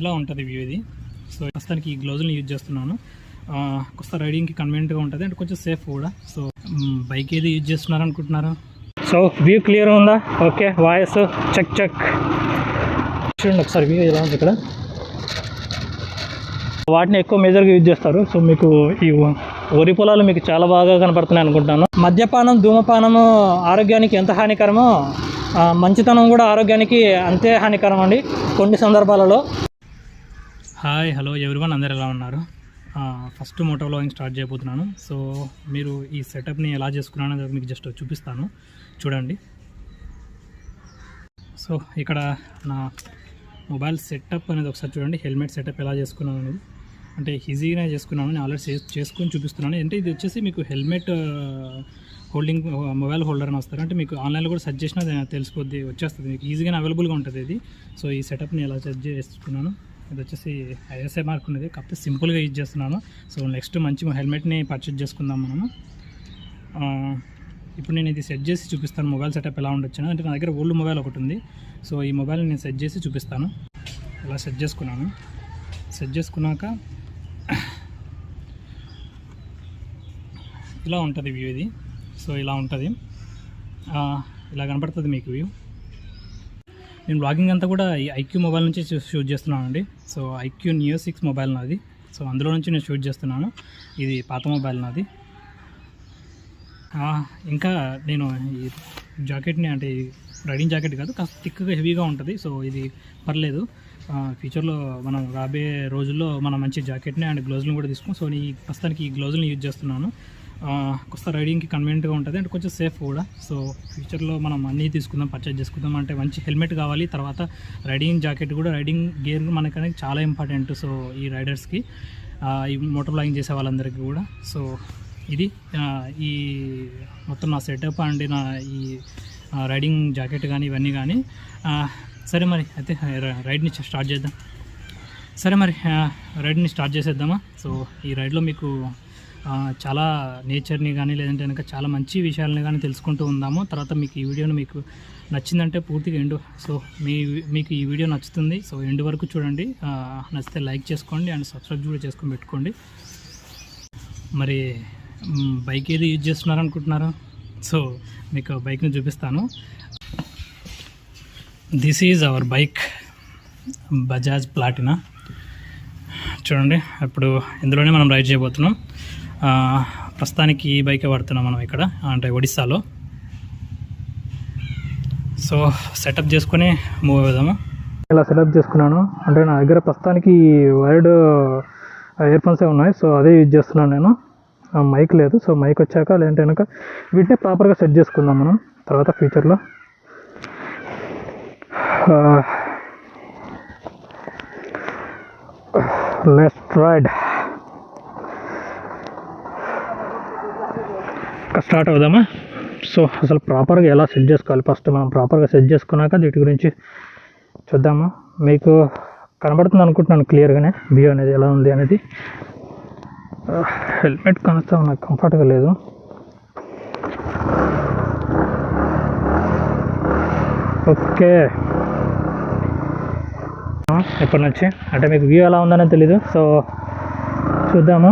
ఇలా ఉంటుంది వ్యూ ఇది. సో ప్రస్తుతానికి ఈ గ్లౌజులను యూజ్ చేస్తున్నాను. కొత్త రైడింగ్కి కన్వీనియంట్గా ఉంటుంది అండ్ కొంచెం సేఫ్ కూడా. సో బైక్ ఏది యూజ్ చేస్తున్నారు అనుకుంటున్నారు? సో వ్యూ క్లియర్ ఉందా? ఓకే, వాయిస్ చెక్ చూడండి ఒకసారి వ్యూ ఎలా ఉంది ఇక్కడ. వాటిని ఎక్కువ మేజర్గా యూజ్ చేస్తారు. సో మీకు ఈ వరి పొలాలు మీకు చాలా బాగా కనపడుతున్నాయి అనుకుంటున్నాను. మద్యపానం, ధూమపానము ఆరోగ్యానికి ఎంత హానికరమో మంచితనం కూడా ఆరోగ్యానికి అంతే హానికరం అండి కొన్ని సందర్భాలలో. హాయ్, హలో ఎవ్రీవన్, అందరు ఎలా ఉన్నారు? ఫస్ట్ మోటో వ్లాగింగ్ స్టార్ట్ చేయబోతున్నాను. సో మీరు ఈ సెటప్ని ఎలా చేసుకున్నానో మీకు జస్ట్ చూపిస్తాను, చూడండి. సో ఇక్కడ నా మొబైల్ సెటప్ అనేది ఒకసారి చూడండి. హెల్మెట్ సెటప్ ఎలా చేసుకున్నాను అనేది అంటే ఈజీగానే చేసుకున్నాను. నేను ఆల్రెడీ చేసుకొని చూపిస్తున్నాను. అంటే ఇది వచ్చేసి మీకు హెల్మెట్ హోల్డింగ్ మొబైల్ హోల్డర్ అని వస్తారు. అంటే మీకు ఆన్లైన్లో కూడా సెర్చ్ చేసినా తెలిసిపోద్ది, వచ్చేస్తుంది మీకు ఈజీగానే అవైలబుల్గా ఉంటుంది ఇది. సో ఈ సెటప్ని ఎలా సెర్చ్ చేసుకున్నాను. ఇది వచ్చేసి ఐఎస్ఐ మార్క్ ఉన్నది, కాకపోతే సింపుల్గా యూజ్ చేస్తున్నాను. సో నెక్స్ట్ మంచి హెల్మెట్ని పర్చేజ్ చేసుకుందాం మనము. ఇప్పుడు నేను ఇది సెట్ చేసి చూపిస్తాను మొబైల్ సెటప్ ఎలా ఉండొచ్చు. అంటే నా దగ్గర ఓల్డ్ మొబైల్ ఒకటి ఉంది. సో ఈ మొబైల్ని నేను సెట్ చేసి చూపిస్తాను. ఇలా సెట్ చేసుకున్నాను. సెట్ చేసుకున్నాక ఇలా ఉంటుంది వ్యూ ఇది. సో ఇలా ఉంటుంది, ఇలా కనపడుతుంది మీకు వ్యూ. నేను బ్లాగింగ్ అంతా కూడా ఈ ఐక్యూ మొబైల్ నుంచి షూట్ చేస్తున్నాను అండి. సో ఐక్యూ నియో 6 మొబైల్ నాది. సో అందులో నుంచి నేను షూట్ చేస్తున్నాను. ఇది పాత మొబైల్ నాది. ఇంకా నేను ఈ జాకెట్ని, అంటే రైడింగ్ జాకెట్ కాదు, కాస్త థిక్గా హెవీగా ఉంటుంది. సో ఇది పర్లేదు. ఫ్యూచర్లో మనం రాబోయే రోజుల్లో మనం మంచి జాకెట్ని అండ్ గ్లౌజులను కూడా తీసుకున్నాం. సో ప్రస్తుతానికి ఈ గ్లౌజులను యూజ్ చేస్తున్నాను. కొత్త రైడింగ్కి కన్వీనియంట్గా ఉంటుంది అండ్ కొంచెం సేఫ్ కూడా. సో ఫ్యూచర్లో మనం అన్నీ తీసుకుందాం, పర్చేజ్ చేసుకుందాం. అంటే మంచి హెల్మెట్ కావాలి, తర్వాత రైడింగ్ జాకెట్ కూడా, రైడింగ్ గేర్ మనకనేది చాలా ఇంపార్టెంట్. సో ఈ రైడర్స్కి, ఈ మోటార్ బ్లాగింగ్ చేసే వాళ్ళందరికీ కూడా. సో ఇది ఈ మొత్తం నా సెటప్ అండ్ నా ఈ రైడింగ్ జాకెట్ కానీ ఇవన్నీ కానీ. సరే మరి అయితే రైడ్ని స్టార్ట్ చేద్దాం. రైడ్ని స్టార్ట్ చేసేద్దామా? సో ఈ రైడ్లో మీకు చాలా నేచర్ని కానీ, లేదంటే కనుక చాలా మంచి విషయాలని కానీ తెలుసుకుంటూ ఉందాము. తర్వాత మీకు ఈ వీడియోని మీకు నచ్చిందంటే పూర్తిగా సో మీకు ఈ వీడియో నచ్చుతుంది. సో ఎండ్ వరకు చూడండి. నచ్చితే లైక్ చేసుకోండి అండ్ సబ్స్క్రైబ్ కూడా చేసుకొని పెట్టుకోండి. మరి బైక్ ఏది యూజ్ చేస్తున్నారు అనుకుంటున్నారు? సో మీకు బైక్ని చూపిస్తాను. This is our bike, Bajaj Platina. చూడండి, ఇప్పుడు ఇందులోనే మనం రైడ్ చేయబోతున్నాం. ప్రస్తుతానికి ఈ బైకే వాడుతున్నాం మనం ఇక్కడ, అంటే ఒడిస్సాలో. సో సెటప్ చేసుకొని మూవ్ అవుదాము. ఇలా సెటప్ చేసుకున్నాను. అంటే నా దగ్గర ప్రస్తుతానికి వైర్డ్ ఇయర్ ఫోన్సే ఉన్నాయి. సో అదే యూజ్ చేస్తున్నాను నేను. మైక్ లేదు. సో మైక్ వచ్చాక, లేదంటే కనుక వీటిని ప్రాపర్గా సెట్ చేసుకుందాం మనం తర్వాత ఫ్యూచర్లో. Let's ride. స్టార్ట్ అవుదామా? సో అసలు ప్రాపర్గా ఎలా సెట్ చేసుకోవాలి, ఫస్ట్ మనం ప్రాపర్గా సెట్ చేసుకున్నాక వీటి గురించి చూద్దాము. మీకు కనబడుతుంది అనుకుంటున్నాను క్లియర్గానే వ్యూ అనేది ఎలా ఉంది అనేది. హెల్మెట్ కనొస్తా నాకు కంఫర్ట్గా లేదు. ఓకే, ఇప్పటి నుంచి అంటే మీకు వ్యూ ఎలా ఉందనే తెలీదు. సో చూద్దాము.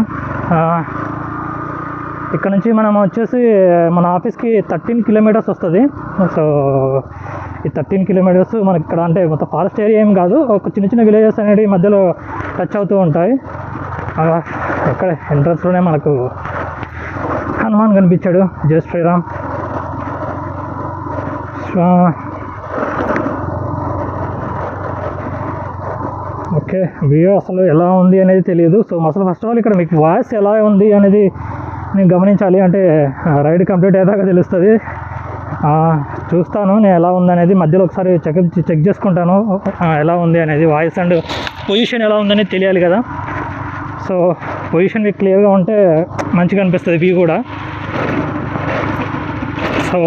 ఇక్కడ నుంచి మనం వచ్చేసి మన ఆఫీస్కి 13 కిలోమీటర్స్ వస్తుంది. సో ఈ 13 కిలోమీటర్స్ మనకి ఇక్కడ అంటే మొత్తం ఫారెస్ట్ ఏరియా ఏం కాదు, ఒక చిన్న చిన్న విలేజెస్ అనేవి మధ్యలో టచ్ అవుతూ ఉంటాయి. ఎక్కడ ఎంట్రన్స్లోనే మనకు హనుమాన్ కనిపించాడు. జై శ్రీరామ్. ఓకే, వ్యూ అసలు ఎలా ఉంది అనేది తెలియదు. సో అసలు ఫస్ట్ ఆఫ్ ఆల్ ఇక్కడ మీకు వాయిస్ ఎలా ఉంది అనేది నేను గమనించాలి. అంటే రైడ్ కంప్లీట్ అయ్యేదాకా తెలుస్తుంది. చూస్తాను నేను ఎలా ఉందనేది. మధ్యలో ఒకసారి చెక్ చేసుకుంటాను ఎలా ఉంది అనేది. వాయిస్ అండ్ పొజిషన్ ఎలా ఉందనేది తెలియాలి కదా. సో పొజిషన్ మీకు క్లియర్గా ఉంటే మంచిగా అనిపిస్తుంది వ్యూ కూడా. So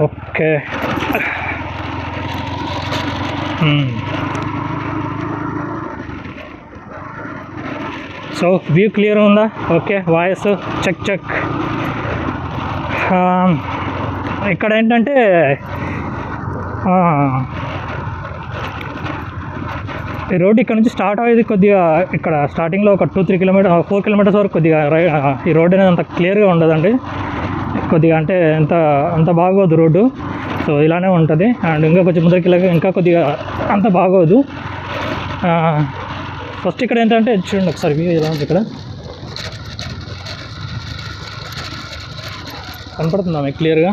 okay, so view clear ఉందా? Okay, voice check check. ఇక్కడ ఏంటంటే ఈ రోడ్ ఇక్కడ నుంచి స్టార్ట్ అయ్యేది కొద్దిగా, ఇక్కడ స్టార్టింగ్లో ఒక 2-3 కిలోమీటర్ 4 కిలోమీటర్స్ వరకు కొద్దిగా ఈ రోడ్ అనేది అంత క్లియర్గా ఉండదండి, కొద్దిగా అంటే అంత బాగోదు రోడ్డు. సో ఇలానే ఉంటుంది. అండ్ ఇంకా కొంచెం ముందరికి ఇంకా కొద్దిగా అంత బాగోదు. ఫస్ట్ ఇక్కడ ఏంటంటే చూడండి ఒకసారి వ్యూ ఎలా ఉంది. ఇక్కడ కనపడుతుందా మీకు క్లియర్గా?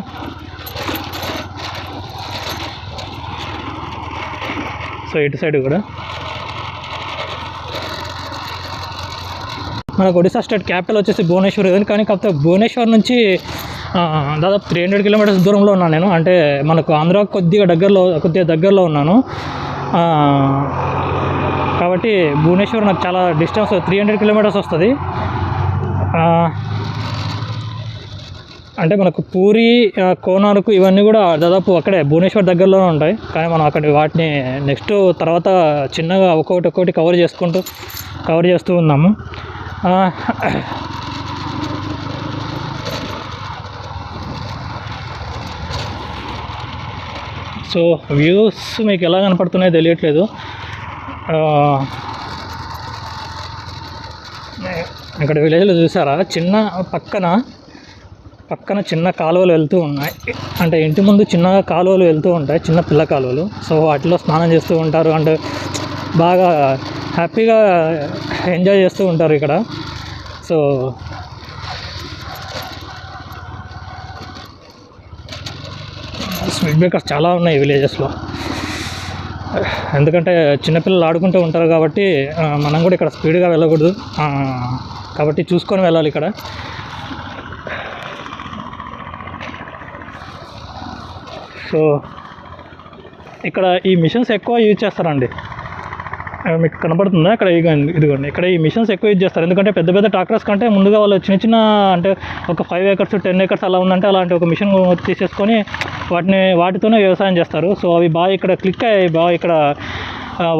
సో ఇటు సైడ్ కూడా మనకు ఒడిశా స్టేట్ క్యాపిటల్ వచ్చేసి భువనేశ్వర్ ఉంది. కానీ కాకపోతే భువనేశ్వర్ నుంచి దాదాపు 300 కిలోమీటర్స్ దూరంలో ఉన్నాను నేను. అంటే మనకు ఆంధ్ర కొద్దిగా దగ్గరలో ఉన్నాను. కాబట్టి భువనేశ్వర్ నాకు చాలా డిస్టెన్స్ 300 కిలోమీటర్స్ వస్తుంది. అంటే మనకు పూరి, కోనార్కు ఇవన్నీ కూడా దాదాపు అక్కడే భువనేశ్వర్ దగ్గరలోనే ఉంటాయి. కానీ మనం వాటిని నెక్స్ట్ తర్వాత చిన్నగా ఒక్కొక్కటి కవర్ చేస్తూ ఉన్నాము. సో వ్యూస్ మీకు ఎలా కనపడుతున్నాయో తెలియట్లేదు. ఇక్కడ విలేజ్లో చూసారా, పక్కన చిన్న కాలువలు వెళ్తూ ఉన్నాయి. అంటే ఇంటి ముందు చిన్నగా కాలువలు వెళ్తూ ఉంటాయి, చిన్న పిల్ల కాలువలు. సో వాటిలో స్నానం చేస్తూ ఉంటారు అండ్ బాగా హ్యాపీగా ఎంజాయ్ చేస్తూ ఉంటారు ఇక్కడ. సో స్పీడ్ బ్రేకర్స్ చాలా ఉన్నాయి విలేజెస్లో, ఎందుకంటే చిన్నపిల్లలు ఆడుకుంటూ ఉంటారు కాబట్టి మనం కూడా ఇక్కడ స్పీడ్గా వెళ్ళకూడదు, కాబట్టి చూసుకొని వెళ్ళాలి ఇక్కడ. సో ఇక్కడ ఈ మిషన్స్ ఎక్కువ యూజ్ చేస్తారండి, మీకు కనపడుతుందా? ఇక్కడ ఇదిగోండి, ఇక్కడ ఈ మిషన్స్ ఎక్కువ యూజ్ చేస్తారు. ఎందుకంటే పెద్ద ట్రాక్టర్స్ కంటే ముందుగా వాళ్ళు చిన్న అంటే ఒక 5 acres 10 acres అలా ఉందంటే అలాంటి ఒక మిషన్ తీసేసుకొని వాటితోనే వ్యవసాయం చేస్తారు. సో అవి బాగా ఇక్కడ క్లిక్ అయ్యాయి, బాగా ఇక్కడ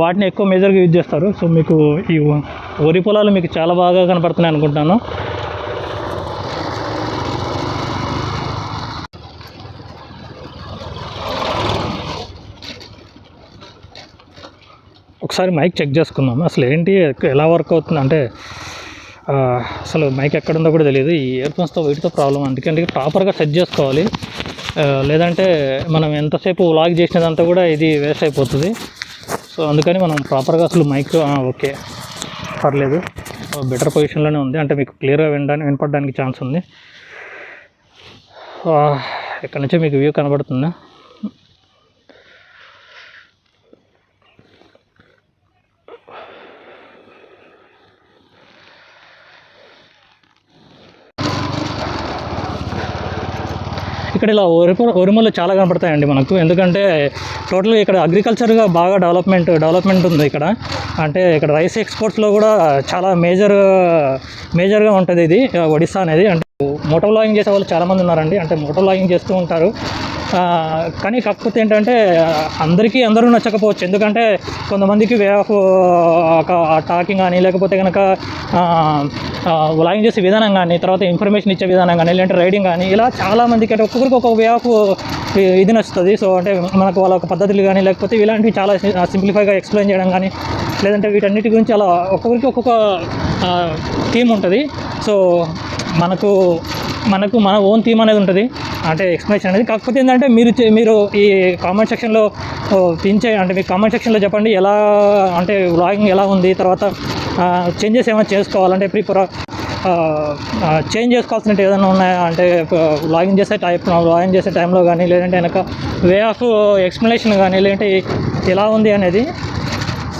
వాటిని ఎక్కువ మేజర్గా యూజ్ చేస్తారు. సో మీకు ఈ వరి పొలాలు మీకు చాలా బాగా కనపడుతున్నాయి అనుకుంటున్నాను. ఒకసారి మైక్ చెక్ చేసుకుందాము, అసలు ఏంటి ఎలా వర్క్ అవుతుంది అంటే అసలు మైక్ ఎక్కడుందో కూడా తెలియదు. ఈ ఇయర్ఫోన్స్తో వీటితో ప్రాబ్లం, అందుకే ప్రాపర్గా సెట్ చేసుకోవాలి, లేదంటే మనం ఎంతసేపు వ్లాగ్ చేసినదంతా కూడా ఇది వేస్ట్ అయిపోతుంది. సో అందుకని మనం ప్రాపర్గా అసలు మైక్ ఓకే పర్లేదు, బెటర్ పొజిషన్లోనే ఉంది, అంటే మీకు క్లియర్గా వినపడడానికి ఛాన్స్ ఉంది. ఇక్కడ నుంచి మీకు వ్యూ కనబడుతుందా? ఇక్కడ ఇలా వరిమలు చాలా కనపడతాయండి మనకు, ఎందుకంటే టోటల్గా ఇక్కడ అగ్రికల్చర్గా బాగా డెవలప్మెంట్ ఉంది ఇక్కడ. అంటే ఇక్కడ రైస్ ఎక్స్పోర్ట్స్లో కూడా చాలా మేజర్గా ఉంటుంది ఇది ఒడిస్సా అనేది. అంటే మోటో వ్లాగింగ్ చేసే వాళ్ళు చాలామంది ఉన్నారండి, అంటే మోటో వ్లాగింగ్ చేస్తూ ఉంటారు. కానీ కాకపోతే ఏంటంటే అందరూ నచ్చకపోవచ్చు, ఎందుకంటే కొంతమందికి వే ఆఫ్ టాకింగ్ కానీ, లేకపోతే కనుక వ్లాగింగ్ చేసే విధానం కానీ, తర్వాత ఇన్ఫర్మేషన్ ఇచ్చే విధానం కానీ, లేదంటే రైడింగ్ కానీ, ఇలా చాలామందికి అంటే ఒక్కొక్కరికి ఒక్కొక్క వే ఆఫ్ ఇది నచ్చుతుంది. సో అంటే మనకు వాళ్ళ ఒక పద్ధతులు కానీ, లేకపోతే ఇలాంటివి చాలా సింప్లిఫైగా ఎక్స్ప్లెయిన్ చేయడం కానీ, లేదంటే వీటన్నిటి గురించి అలా ఒక్కొక్కరికి ఒక్కొక్క థీమ్ ఉంటుంది. సో మనకు మన ఓన్ థీమ్ అనేది ఉంటుంది, అంటే ఎక్స్ప్లెనేషన్ అనేది. కాకపోతే ఏంటంటే మీరు ఈ కామెంట్ సెక్షన్లో అంటే మీ కామెంట్ సెక్షన్లో చెప్పండి ఎలా, అంటే వ్లాగింగ్ ఎలా ఉంది, తర్వాత చేంజెస్ ఏమైనా చేసుకోవాలంటే చేంజ్ చేసుకోవాల్సినట్టు ఏదైనా ఉన్నాయా, అంటే వ్లాగింగ్ చేసే టైంలో కానీ, లేదంటే వెనక వే ఆఫ్ ఎక్స్ప్లెనేషన్ కానీ, లేదంటే ఎలా ఉంది అనేది.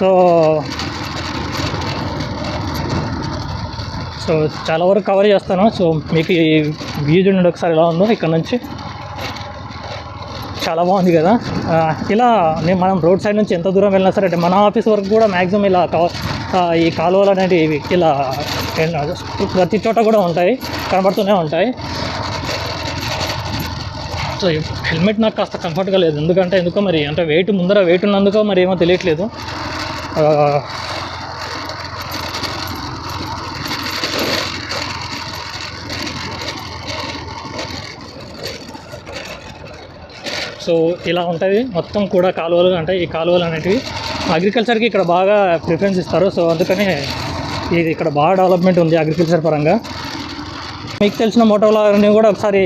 సో చాలా వరకు కవర్ చేస్తాను. సో మీకు ఈ వ్యూ చూడండి ఒకసారి ఎలా ఉందో ఇక్కడ నుంచి, చాలా బాగుంది కదా. ఇలా మనం రోడ్ సైడ్ నుంచి ఎంత దూరం వెళ్ళినా సరే, అంటే మన ఆఫీస్ వరకు కూడా మ్యాక్సిమం ఇలా ఈ కాలువలు అనేవి ఇలా ప్రతి చోట కూడా కనబడుతూనే ఉంటాయి. సో హెల్మెట్ నాకు కాస్త కంఫర్ట్గా లేదు, ఎందుకో మరి, అంటే ముందర వెయిట్ ఉన్నందుకో మరి ఏమో తెలియట్లేదు. సో ఇలా ఉంటుంది మొత్తం కూడా కాలువలు. అంటే ఈ కాలువలు అనేటివి అగ్రికల్చర్కి ఇక్కడ బాగా ప్రిఫరెన్స్ ఇస్తారు. సో అందుకని ఇది ఇక్కడ బాగా డెవలప్మెంట్ ఉంది అగ్రికల్చర్ పరంగా. మీకు తెలిసిన మోటో వ్లాగర్ని కూడా ఒకసారి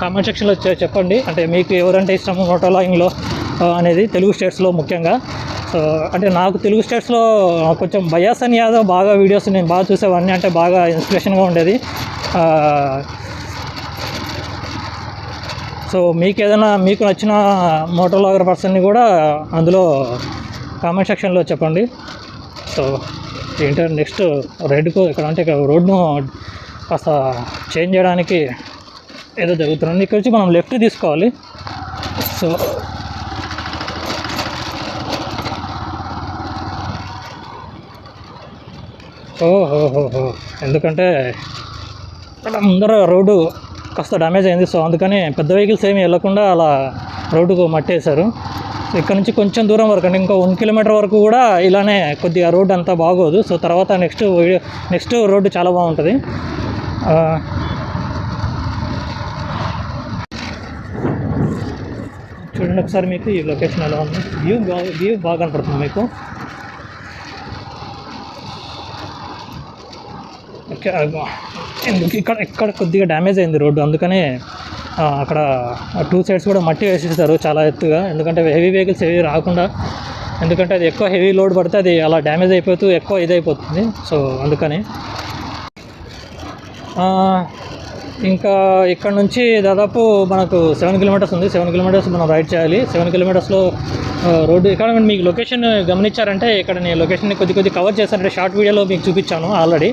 కామెంట్ సెక్షన్లో చెప్పండి. అంటే మీకు ఎవరంటే ఇష్టం మోటో వ్లాగింగ్లో అనేది తెలుగు స్టేట్స్లో ముఖ్యంగా. సో అంటే నాకు తెలుగు స్టేట్స్లో కొంచెం బయాసన్ యాదవ్ బాగా వీడియోస్ నేను బాగా చూసేవాడిని. అంటే బాగా ఇన్స్పిరేషన్గా ఉండేది. సో మీకు ఏదైనా మీకు నచ్చిన మోటో వ్లాగర్ పర్సన్ని కూడా అందులో కామెంట్ సెక్షన్లో చెప్పండి. సో ఏంటంటే నెక్స్ట్ రైడ్కు ఇక్కడ అంటే ఇక్కడ రోడ్ను కాస్త చేంజ్ చేయడానికి ఏదో జరుగుతుంది. ఇక్కడ నుంచి మనం లెఫ్ట్ తీసుకోవాలి. సో ఓహోహోహో ఎందుకంటే ముందర రోడ్డు కాస్త డ్యామేజ్ అయింది. సో అందుకని పెద్ద వెహికల్స్ ఏమి వెళ్ళకుండా అలా రోడ్డుకు మట్టి వేశారు. సో ఇక్కడ నుంచి కొంచెం దూరం వరకు అంటే ఇంకా 1 కిలోమీటర్ వరకు కూడా ఇలానే కొద్దిగా రోడ్డు అంతా బాగోదు. సో తర్వాత నెక్స్ట్ రోడ్డు చాలా బాగుంటుంది. చూడండి ఒకసారి మీకు ఈ లొకేషన్ ఎలా ఉంది. వ్యూ బాగా కనపడుతుంది మీకు. ఇక్కడ కొద్దిగా డ్యామేజ్ అయింది రోడ్డు. అందుకని అక్కడ 2 సైడ్స్ కూడా మట్టి వేసేస్తారు చాలా ఎత్తుగా. ఎందుకంటే హెవీ వెహికల్స్ ఏవి రాకుండా. ఎందుకంటే అది ఎక్కువ హెవీ లోడ్ పడితే అది అలా డ్యామేజ్ అయిపోతూ ఎక్కువ ఇదైపోతుంది. సో అందుకని ఇంకా ఇక్కడ నుంచి దాదాపు మనకు 7 కిలోమీటర్స్ ఉంది. 7 కిలోమీటర్స్ మనం రైడ్ చేయాలి. 7 కిలోమీటర్స్లో రోడ్డు ఇక్కడ మీకు లొకేషన్ గమనించారంటే ఇక్కడ నేను లొకేషన్ని కొద్ది కవర్ చేశానంటే షార్ట్ వీడియోలో మీకు చూపించాను ఆల్రెడీ.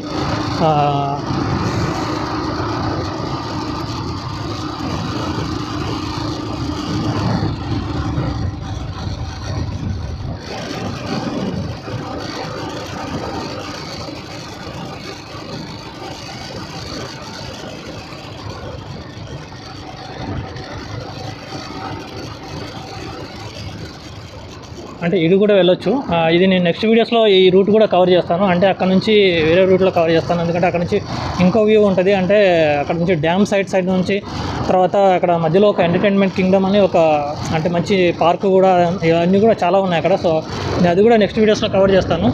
అంటే ఇది కూడా వెళ్ళొచ్చు. ఇది నేను నెక్స్ట్ వీడియోస్లో ఈ రూట్ కూడా కవర్ చేస్తాను. అంటే అక్కడ నుంచి వేరే రూట్లో కవర్ చేస్తాను. ఎందుకంటే అక్కడ నుంచి ఇంకో వ్యూ ఉంటుంది. అంటే అక్కడ నుంచి డ్యామ్ సైడ్ నుంచి తర్వాత అక్కడ మధ్యలో ఒక ఎంటర్టైన్మెంట్ కింగ్డమ్ అని ఒక అంటే మంచి పార్క్ కూడా ఇవన్నీ కూడా చాలా ఉన్నాయి అక్కడ. సో నేను అది కూడా నెక్స్ట్ వీడియోస్లో కవర్ చేస్తాను.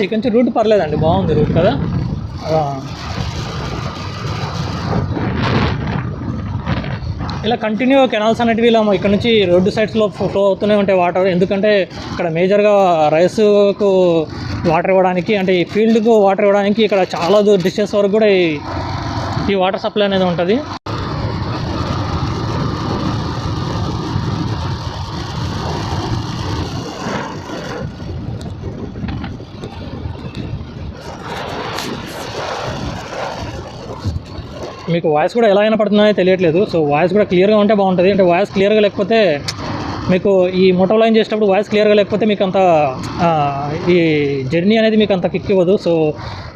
ఇక్కడ నుంచి రూట్ పర్లేదండి, బాగుంది రూట్ కదా. ఇలా కంటిన్యూ కెనాల్స్ అనేటివి ఇలా ఇక్కడ నుంచి రోడ్డు సైడ్స్లో ఫ్లో అవుతూనే ఉంటాయి వాటర్. ఎందుకంటే ఇక్కడ మేజర్గా రైస్కు వాటర్ ఇవ్వడానికి అంటే ఈ ఫీల్డ్కు వాటర్ ఇవ్వడానికి ఇక్కడ చాలా డిస్టెన్స్ వరకు కూడా ఈ వాటర్ సప్లై అనేది ఉంటుంది. మీకు వాయిస్ కూడా ఎలా వినపడుతుందో తెలియట్లేదు. సో వాయిస్ కూడా క్లియర్గా ఉంటే బాగుంటుంది. అంటే వాయిస్ క్లియర్గా లేకపోతే మీకు ఈ మోటో వ్లాగింగ్ చేసేటప్పుడు వాయిస్ క్లియర్గా లేకపోతే మీకు అంత ఈ జర్నీ అనేది మీకు అంత కిక్ ఇవ్వదు. సో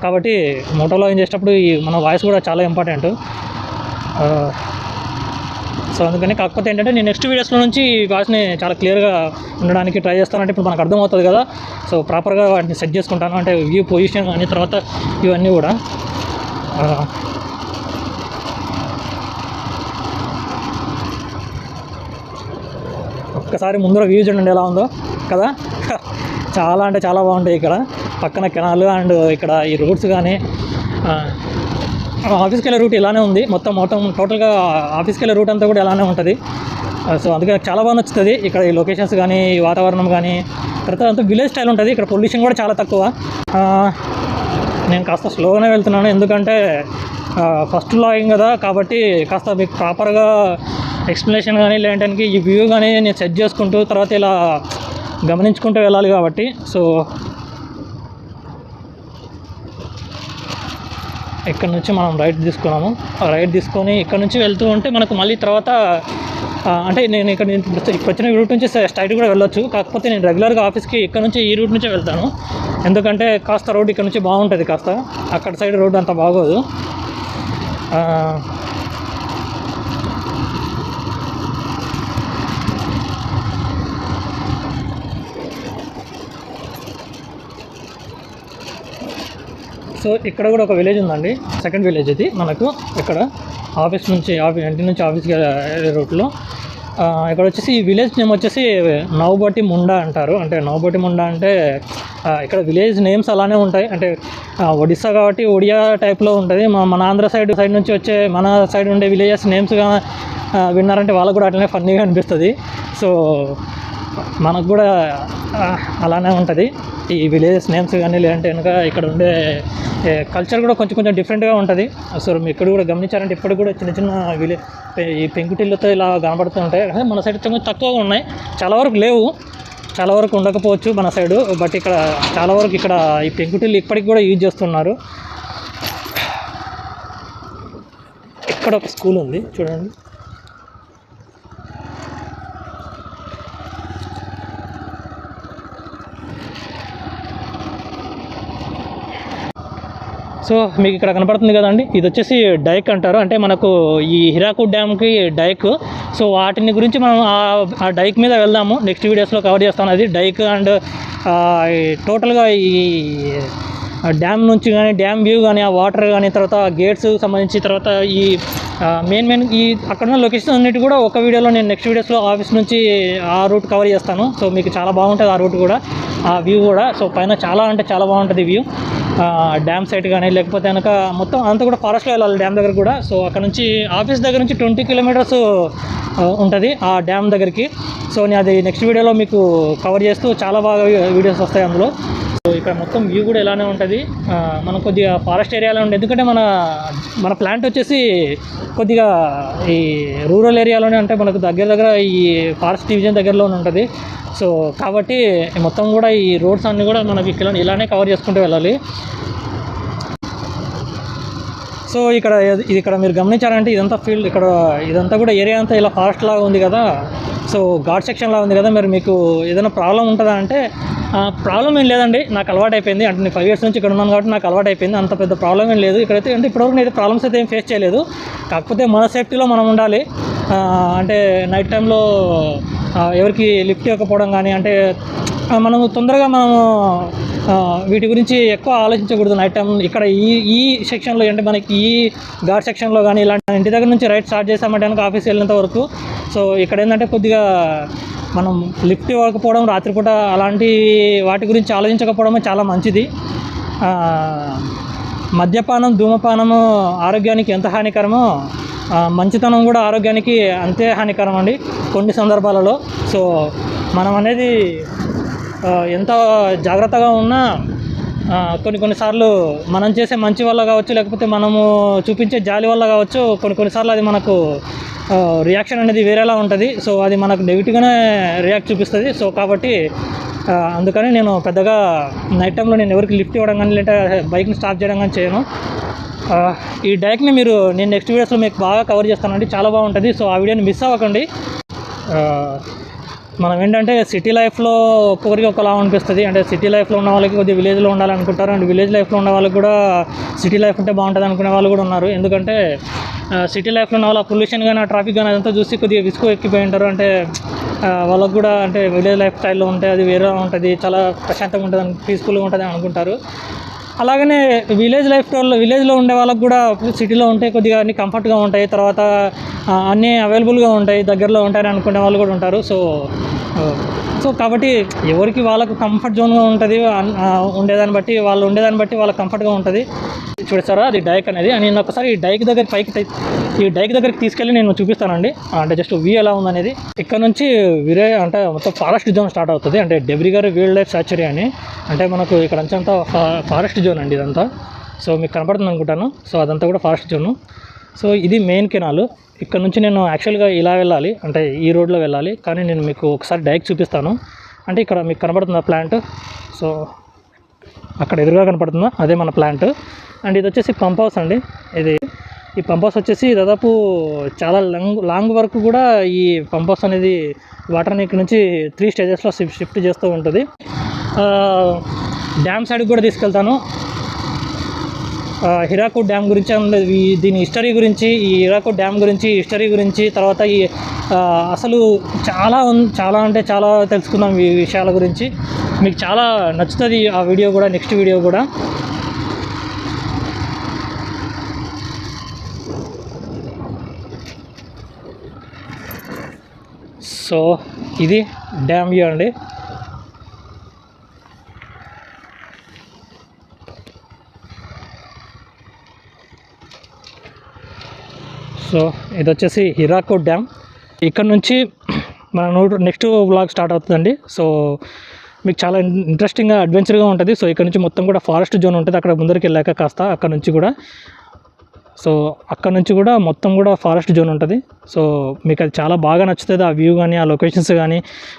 కాబట్టి మోటో వ్లాగింగ్ చేసేటప్పుడు మన వాయిస్ కూడా చాలా ఇంపార్టెంట్. సో అందుకని కాకపోతే ఏంటంటే నేను నెక్స్ట్ వీడియోస్లో నుంచి ఈ వాయిస్ని చాలా క్లియర్గా ఉండడానికి ట్రై చేస్తానంటే ఇప్పుడు మనకు అర్థమవుతుంది కదా. సో ప్రాపర్గా వాటిని సెట్ చేసుకుంటాను. అంటే వ్యూ పొజిషన్ కానీ తర్వాత ఇవన్నీ కూడా ఒక్కసారి ముందర వ్యూ చూడండి ఎలా ఉందో కదా. చాలా అంటే చాలా బాగుంటాయి. ఇక్కడ పక్కన కెనాల్ అండ్ ఇక్కడ ఈ రోడ్స్ కానీ ఆఫీస్కి వెళ్ళే రూట్ ఇలానే ఉంది. మొత్తం టోటల్గా ఆఫీస్కి వెళ్ళే రూట్ అంతా కూడా ఇలానే ఉంటుంది. సో అందుకే నాకు చాలా బాగా నచ్చుతుంది ఇక్కడ ఈ లొకేషన్స్ కానీ ఈ వాతావరణం కానీ. తర్వాత అంతా విలేజ్ స్టైల్ ఉంటుంది. ఇక్కడ పొల్యూషన్ కూడా చాలా తక్కువ. నేను కాస్త స్లోగానే వెళ్తున్నాను ఎందుకంటే ఫస్ట్ వ్లాగింగ్ కదా. కాబట్టి కాస్త మీకు ప్రాపర్గా ఎక్స్ప్లెనేషన్ కానీ లేదంటే ఈ వ్యూ కానీ నేను సెట్ చేసుకుంటూ తర్వాత ఇలా గమనించుకుంటూ వెళ్ళాలి కాబట్టి. సో ఇక్కడ నుంచి మనం రైట్ తీసుకున్నాము. రైట్ తీసుకొని ఇక్కడ నుంచి వెళ్తూ ఉంటే మనకు మళ్ళీ తర్వాత అంటే నేను ఇక్కడ వచ్చిన రూట్ నుంచి స్ట్రైట్ కూడా వెళ్ళొచ్చు. కాకపోతే నేను రెగ్యులర్గా ఆఫీస్కి ఇక్కడ నుంచి ఈ రూట్ నుంచే వెళ్తాను. ఎందుకంటే కాస్త రోడ్ ఇక్కడ నుంచి బాగుంటుంది. కాస్త అక్కడ సైడ్ రోడ్ అంత బాగోదు. సో ఇక్కడ కూడా ఒక విలేజ్ ఉందండి, సెకండ్ విలేజ్ ఇది మనకు. ఇక్కడ ఆఫీస్ నుంచి ఇంటి నుంచి ఆఫీస్కి వెళ్ళే రూట్లో ఇక్కడ వచ్చేసి ఈ విలేజ్ నేమ్ వచ్చేసి నవబటి ముండా అంటారు. అంటే నవబటి ముండా అంటే ఇక్కడ విలేజ్ నేమ్స్ అలానే ఉంటాయి. అంటే ఒడిస్సా కాబట్టి ఒడియా టైప్లో ఉంటుంది. మన ఆంధ్ర సైడ్ నుంచి వచ్చే మన సైడ్ ఉండే విలేజెస్ నేమ్స్గా విన్నారంటే వాళ్ళకు కూడా అట్లనే ఫన్నీగా అనిపిస్తుంది. సో మనకు కూడా అలానే ఉంటుంది ఈ విలేజెస్ నేమ్స్ కానీ, లేదంటే కనుక ఇక్కడ ఉండే కల్చర్ కూడా కొంచెం డిఫరెంట్గా ఉంటుంది. సో మీరు ఇక్కడ కూడా గమనించారంటే ఇప్పటికి కూడా చిన్న చిన్న ఈ పెంకుటిళ్ళతో ఇలా కనబడుతూ ఉంటాయి. మన సైడ్ కొంచెం తక్కువగా ఉన్నాయి, చాలా వరకు లేవు, చాలా వరకు ఉండకపోవచ్చు మన సైడు. బట్ ఇక్కడ చాలా వరకు ఇక్కడ ఈ పెంకుటిల్లు ఇప్పటికి కూడా యూజ్ చేస్తున్నారు. ఇక్కడ ఒక స్కూల్ ఉంది చూడండి. సో మీకు ఇక్కడ కనపడుతుంది కదండి, ఇది వచ్చేసి డైక్ అంటారు. అంటే మనకు ఈ హిరాకుడ్ డ్యామ్కి డైక్. సో వాటిని గురించి మనం ఆ డైక్ మీద వెళ్దాము, నెక్స్ట్ వీడియోస్లో కవర్ చేస్తాను. అది డైక్ అండ్ టోటల్గా ఈ డ్యామ్ నుంచి కానీ, డ్యామ్ వ్యూ కానీ, ఆ వాటర్ కానీ, తర్వాత గేట్స్ సంబంధించి, తర్వాత ఈ మెయిన్ ఈ అక్కడున్న లొకేషన్ అన్నిటి కూడా ఒక వీడియోలో నేను నెక్స్ట్ వీడియోస్లో ఆఫీస్ నుంచి ఆ రూట్ కవర్ చేస్తాను. సో మీకు చాలా బాగుంటుంది ఆ రూట్ కూడా, ఆ వ్యూ కూడా. సో పైన చాలా అంటే చాలా బాగుంటుంది వ్యూ, డ్యామ్ సైట్ కానీ, లేకపోతే కనుక మొత్తం అంతా కూడా ఫారెస్ట్లో వెళ్ళాలి డ్యామ్ దగ్గర కూడా. సో అక్కడ నుంచి ఆఫీస్ దగ్గర నుంచి 20 కిలోమీటర్స్ ఉంటుంది ఆ డ్యామ్ దగ్గరికి. సో నేను అది నెక్స్ట్ వీడియోలో మీకు కవర్ చేస్తూ చాలా బాగా వీడియోస్ వస్తాయి అందులో. సో ఇక్కడ మొత్తం వ్యూ కూడా ఇలానే ఉంటుంది. మనం కొద్దిగా ఫారెస్ట్ ఏరియాలో ఉంటుంది, ఎందుకంటే మన ప్లాంట్ వచ్చేసి కొద్దిగా ఈ రూరల్ ఏరియాలోనే, అంటే మనకు దగ్గర ఈ ఫారెస్ట్ డివిజన్ దగ్గరలోనే ఉంటుంది. సో కాబట్టి మొత్తం కూడా ఈ రోడ్స్ అన్నీ కూడా మనకి ఇలానే కవర్ చేసుకుంటూ వెళ్ళాలి. సో ఇక్కడ మీరు గమనించారంటే ఇదంతా ఫీల్డ్, ఇదంతా కూడా ఏరియా అంతా ఇలా ఫారెస్ట్ లాగా ఉంది కదా. సో ఘాట్ సెక్షన్ లాగా ఉంది కదా. మరి మీకు ఏదైనా ప్రాబ్లం ఉంటుందా అంటే ప్రాబ్లం ఏం లేదండి, నాకు అలవాటు అయిపోయింది. అంటే నేను 5 years నుంచి ఇక్కడ ఉన్నాను కాబట్టి నాకు అలవాటు అయిపోయింది, అంత పెద్ద ప్రాబ్లం ఏం లేదు ఇక్కడైతే. అంటే ఇప్పటివరకు నేను ప్రాబ్లమ్స్ అయితే ఏం ఫేస్ చేయలేదు. కాకపోతే మన సేఫ్టీలో మనం ఉండాలి. అంటే నైట్ టైంలో ఎవరికి లిఫ్ట్ ఇవ్వకపోవడం కానీ, అంటే మనము తొందరగా వీటి గురించి ఎక్కువ ఆలోచించకూడదు నైట్ టైం. ఇక్కడ ఈ సెక్షన్లో, అంటే మనకి ఈ ఘాట్ సెక్షన్లో కానీ, ఇలాంటి ఇంటి దగ్గర నుంచి రైట్ స్టార్ట్ చేసామంటే కనుక ఆఫీస్ వెళ్ళేంత వరకు. సో ఇక్కడ ఏంటంటే కొద్దిగా మనం లిఫ్ట్ ఇవ్వకపోవడం, రాత్రిపూట అలాంటి వాటి గురించి ఆలోచించకపోవడమే చాలా మంచిది. మద్యపానం, ధూమపానము ఆరోగ్యానికి ఎంత హానికరమో మంచితనం కూడా ఆరోగ్యానికి అంతే హానికరం అండి కొన్ని సందర్భాలలో. సో మనం అనేది ఎంత జాగ్రత్తగా ఉన్నా కొన్నిసార్లు మనం చేసే మంచి వల్ల కావచ్చు, లేకపోతే మనము చూపించే జాలి వల్ల కావచ్చు, కొన్నిసార్లు అది మనకు రియాక్షన్ అనేది వేరేలా ఉంటుంది. సో అది మనకు నెగిటివ్గానే రియాక్ట్ చూపిస్తుంది. సో కాబట్టి అందుకని నేను పెద్దగా నైట్ టైంలో నేను ఎవరికి లిఫ్ట్ ఇవ్వడం కానీ, లేదా బైక్ని స్టాప్ చేయడం కానీ చేయను. ఈ డైక్ని నేను నెక్స్ట్ వీడియోస్లో మీకు బాగా కవర్ చేస్తానండి, చాలా బాగుంటుంది. సో ఆ వీడియోని మిస్ అవ్వకండి. మనం ఏంటంటే సిటీ లైఫ్లో ఒక్కొక్కరికి ఒకలా అనిపిస్తుంది. అంటే సిటీ లైఫ్లో ఉన్న వాళ్ళకి కొద్దిగా విలేజ్లో ఉండాలనుకుంటారు, అండ్ విలేజ్ లైఫ్లో ఉన్న వాళ్ళకి కూడా సిటీ లైఫ్ ఉంటే బాగుంటుంది అనుకునే వాళ్ళు కూడా ఉన్నారు. ఎందుకంటే సిటీ లైఫ్లో ఉన్న వాళ్ళ పొల్యూషన్ కానీ, ఆ ట్రాఫిక్ కానీ అదంతా చూసి కొద్దిగా విసుగు ఎక్కిపోయి ఉంటారు. అంటే వాళ్ళకు కూడా అంటే విలేజ్ లైఫ్ స్టైల్లో ఉంటే అది వేరే ఉంటుంది, చాలా ప్రశాంతంగా ఉంటుంది, పీస్ఫుల్గా ఉంటుంది అనుకుంటారు. అలాగనే విలేజ్లో ఉండే వాళ్ళకు కూడా సిటీలో ఉంటే కొద్దిగా అన్ని కంఫర్ట్గా ఉంటాయి, తర్వాత అన్నీ అవైలబుల్గా ఉంటాయి, దగ్గరలో ఉంటాయని అనుకునే వాళ్ళు కూడా ఉంటారు. సో కాబట్టి ఎవరికి వాళ్ళకు కంఫర్ట్ జోన్గా ఉంటుంది, ఉండేదాన్ని బట్టి వాళ్ళకి కంఫర్ట్గా ఉంటుంది. చూస్తారా అది డైక్ అనేది. నేను ఒకసారి ఈ డైక్ దగ్గరికి తీసుకెళ్ళి నేను చూపిస్తానండి. అంటే జస్ట్ వ్యూ ఎలా ఉందనేది. ఇక్కడ నుంచి అంటే మొత్తం ఫారెస్ట్ జోన్ స్టార్ట్ అవుతుంది. అంటే డెబ్రిగర్ వైల్డ్ లైఫ్ సాంచురీ అని, అంటే మనకు ఇక్కడ అంతా ఫారెస్ట్ జోన్ అండి ఇదంతా. సో మీకు కనపడుతుంది అనుకుంటాను. సో అదంతా కూడా ఫారెస్ట్ జోను. సో ఇది మెయిన్ కెనాల్. ఇక్కడ నుంచి నేను యాక్చువల్గా ఇలా వెళ్ళాలి, అంటే ఈ రోడ్లో వెళ్ళాలి, కానీ నేను మీకు ఒకసారి డైక్ చూపిస్తాను. అంటే ఇక్కడ మీకు కనపడుతుందా ప్లాంట్? సో అక్కడ ఎదురుగా కనపడుతుందా, అదే మన ప్లాంట్. అండ్ ఇది వచ్చేసి పంప్ హౌస్ అండి. ఈ పంప్ హౌస్ వచ్చేసి దాదాపు చాలా లాంగ్ వరకు కూడా ఈ పంప్ హౌస్ అనేది వాటర్ని ఇక్కడ నుంచి 3 స్టేజెస్లో షిఫ్ట్ చేస్తూ ఉంటుంది. డ్యామ్ సైడ్కి కూడా తీసుకెళ్తాను. హిరాకుడ్ డ్యామ్ గురించి, దీని హిస్టరీ గురించి, ఈ హిరాకుడ్ డ్యామ్ గురించి హిస్టరీ గురించి, తర్వాత ఈ అసలు చాలా అంటే చాలా తెలుసుకుందాం ఈ విషయాల గురించి. మీకు చాలా నచ్చుతుంది ఆ వీడియో కూడా, నెక్స్ట్ వీడియో కూడా. సో ఇది డ్యామ్ వ్యూ అండి. సో ఇది వచ్చేసి హిరాకుడ్ డ్యామ్. ఇక్కడ నుంచి మన నెక్స్ట్ వ్లాగ్ స్టార్ట్ అవుతుందండి. సో మీకు చాలా ఇంట్రెస్టింగ్గా అడ్వెంచర్గా ఉంటుంది. సో ఇక్కడ నుంచి మొత్తం కూడా ఫారెస్ట్ జోన్ ఉంటుంది. అక్కడ ముందరికి వెళ్ళాక కాస్త అక్కడ నుంచి కూడా మొత్తం కూడా ఫారెస్ట్ జోన్ ఉంటుంది. సో మీకు అది చాలా బాగా నచ్చుతుంది, ఆ వ్యూ కానీ ఆ లొకేషన్స్ కానీ.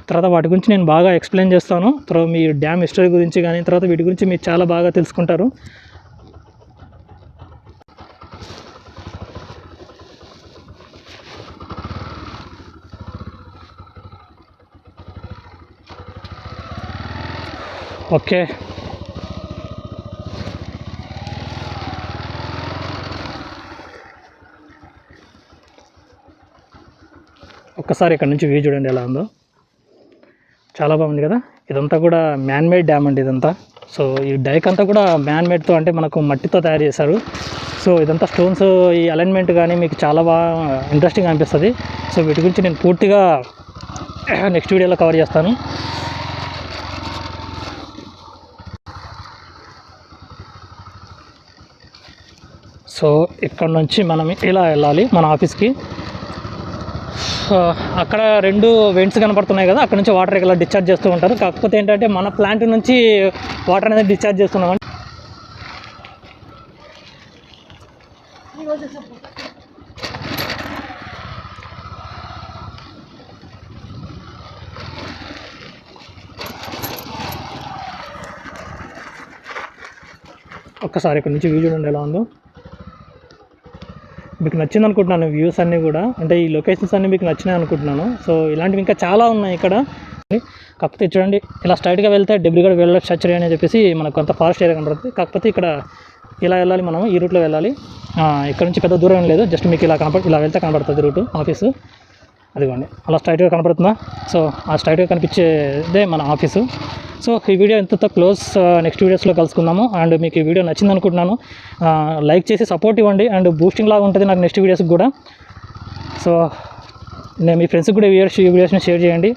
తర్వాత వాటి గురించి నేను బాగా ఎక్స్ప్లెయిన్ చేస్తాను. తర్వాత మీ డ్యామ్ హిస్టరీ గురించి కానీ తర్వాత వీటి గురించి మీరు చాలా బాగా తెలుసుకుంటారు. ఓకే, ఒక్కసారి ఇక్కడ నుంచి వ్యూ చూడండి ఎలా ఉందో. చాలా బాగుంది కదా. ఇదంతా కూడా మ్యాన్మేడ్ డ్యామ్ అండి ఇదంతా. సో ఈ డైక్ అంతా కూడా మ్యాన్మేడ్తో, అంటే మనకు మట్టితో తయారు చేశారు. సో ఇదంతా స్టోన్స్, ఈ అలైన్మెంట్ కానీ మీకు చాలా బాగా ఇంట్రెస్టింగ్ అనిపిస్తుంది. సో వీటి గురించి నేను పూర్తిగా నెక్స్ట్ వీడియోలో కవర్ చేస్తాను. సో ఇక్కడ నుంచి మనం ఇలా వెళ్ళాలి మన ఆఫీస్కి. అక్కడ 2 వెంట్స్ కనపడుతున్నాయి కదా, అక్కడ నుంచి వాటర్ ఇలా డిశ్చార్జ్ చేస్తూ ఉంటారు. కాకపోతే ఏంటంటే మన ప్లాంట్ నుంచి వాటర్ అనేది డిశ్చార్జ్ చేస్తున్నామండి. ఒక్కసారి ఇక్కడ నుంచి వ్యూ చూడండి ఎలా ఉందో. మీకు నచ్చింది అనుకుంటున్నాను వ్యూస్ అన్నీ కూడా, అంటే ఈ లొకేషన్స్ అన్నీ మీకు నచ్చినాయి అనుకుంటున్నాను. సో ఇలాంటివి ఇంకా చాలా ఉన్నాయి ఇక్కడ. కాకపోతే చూడండి ఇలా స్ట్రైట్గా వెళ్తే డెబ్రిగఢ్ వైల్డ్ లైఫ్ సాంచురీ అని చెప్పేసి మనకు కొంత ఫారెస్ట్ ఏరియా కనబడుతుంది. కాకపోతే ఇక్కడ ఇలా వెళ్ళాలి, మనం ఈ రూట్లో వెళ్ళాలి. ఇక్కడ నుంచి పెద్ద దూరం లేదు, జస్ట్ మీకు ఇలా వెళ్తే కనబడుతుంది రూటు ఆఫీసు. అదిగోండి అలా స్ట్రైట్గా కనబడుతుందా. సో ఆ స్ట్రైట్గా కనిపించేదే మన ఆఫీసు. సో ఈ వీడియో ఇంతతో క్లోజ్. నెక్స్ట్ వీడియోస్లో కలుసుకుందాము. అండ్ మీకు ఈ వీడియో నచ్చింది అనుకుంటున్నాను. లైక్ చేసి సపోర్ట్ ఇవ్వండి. అండ్ బూస్టింగ్ లాగా ఉంటుంది నాకు నెక్స్ట్ వీడియోస్కి కూడా. సో నేను మీ ఫ్రెండ్స్కి కూడా ఈ వీడియోస్ని షేర్ చేయండి.